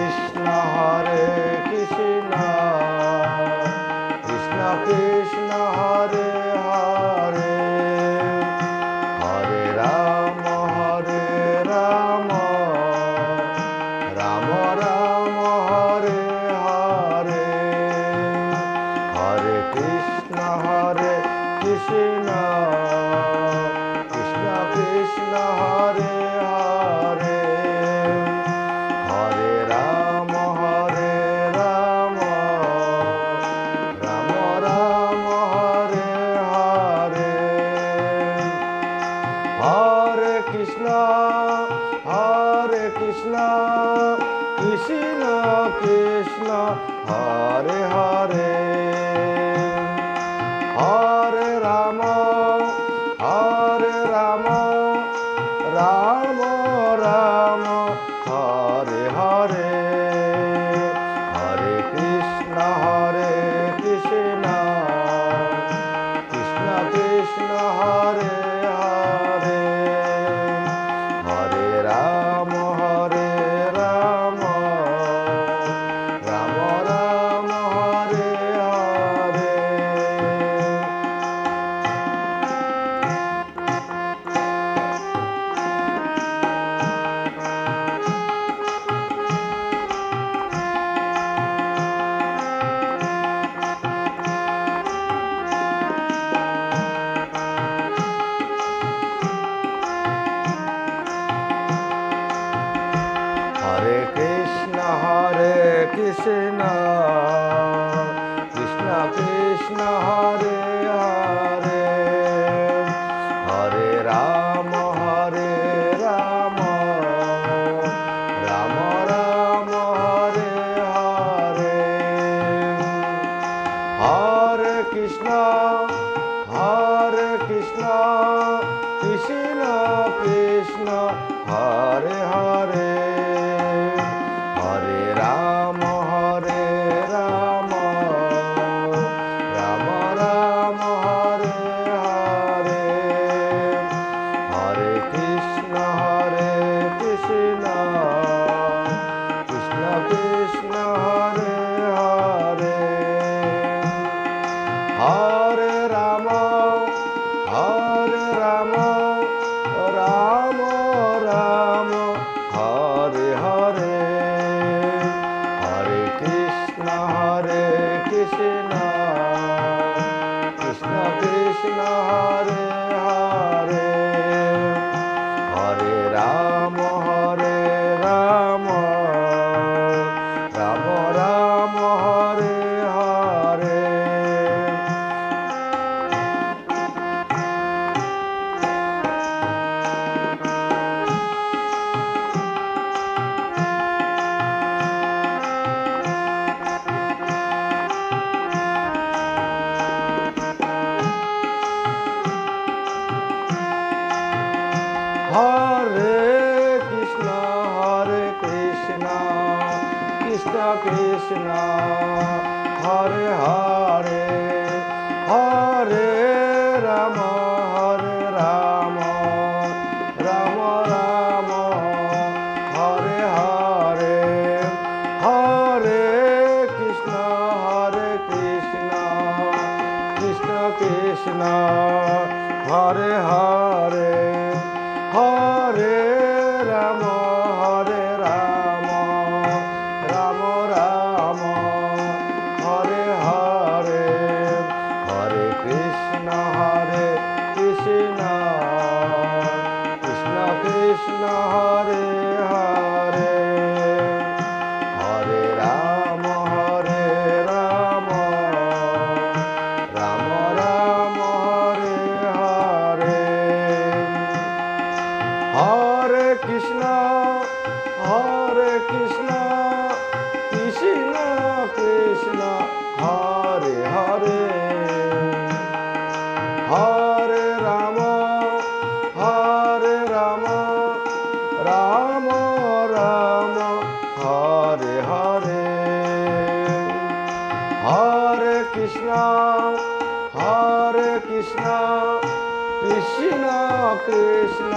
Krishna Hare Krishna Krishna Krishna Hare Hare Hare Ram Ram Ram Hare Hare Hare Krishna Krishna Krishna Hare Hare Hare Ram Ram Ram Hare Hare Hare Krishna Krishna Krishna Hare Hare Hare Ram Ram Ram Hare Hare Hare Krishna Krishna Krishna Hare Hare Hare Ram Ram Ram Hare Hare Hare Krishna Krishna Krishna Hare Hare Hare Ram Ram Ram Hare Hare Hare Krishna Krishna Krishna Hare Hare Hare Ram Ram Ram Hare Hare Hare Krishna Krishna Krishna Hare Hare Hare Ram Ram Ram Hare Hare Hare Krishna Krishna Krishna Hare Hare Hare Ram Ram Ram Hare Hare Hare Krishna Krishna Krishna Hare Hare Hare Ram Ram Ram Hare Hare Hare Krishna Krishna Hare Hare Hare Ram Ram Hare Hare Hare Krishna Krishna Krishna Hare Hare Hare Ram Ram Ram Hare Hare Hare Krishna Krishna Krishna Hare Hare Hare Ram Ram Hare Hare Hare Krishna Krishna Krishna